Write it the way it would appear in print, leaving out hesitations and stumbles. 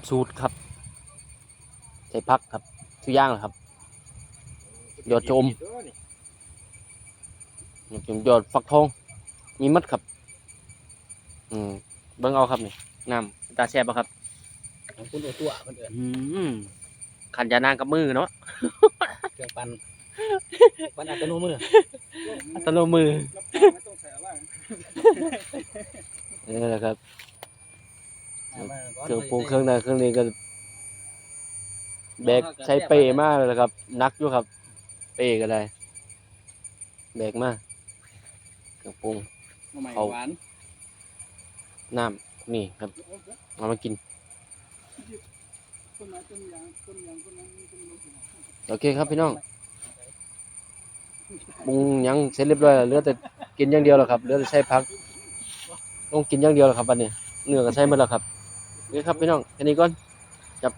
สูตรครับใส่ผักครับทุกอย่างเลยครับยอดชมยอดฟักทองมีมัดครับเบิ่งเอาครับนี่น้ำตาแซ่บบ่ครับของคุณตัวคนอื่นขันยานางกับมือเนาะ เครื่องปั่นอัตโนมือ อัตโนมือ ไม่ต้องใส่อะไร นี่แหละครับเครื่องปรุงเครื่องในเครื่องนี้ก็แบกใช้เปมากเลยครับนักอยู่ครับเปก็ได้แบกมากเครื่องปรุง เอาหวาน น้ำนี่ครับเอามากินโอเคครับพี่น้องปรุงยังเสร็จเรียบร้อยแล้วเหลือแต่กินอย่างเดียวแล้วครับเหลือแต่ใช้ผักต้องกินอย่างเดียวแล้วครับบัดนี้เนื้อก็ใช้หมดแล้วครับโอเคครับพี่น้องแค่นี้ก่อนจับ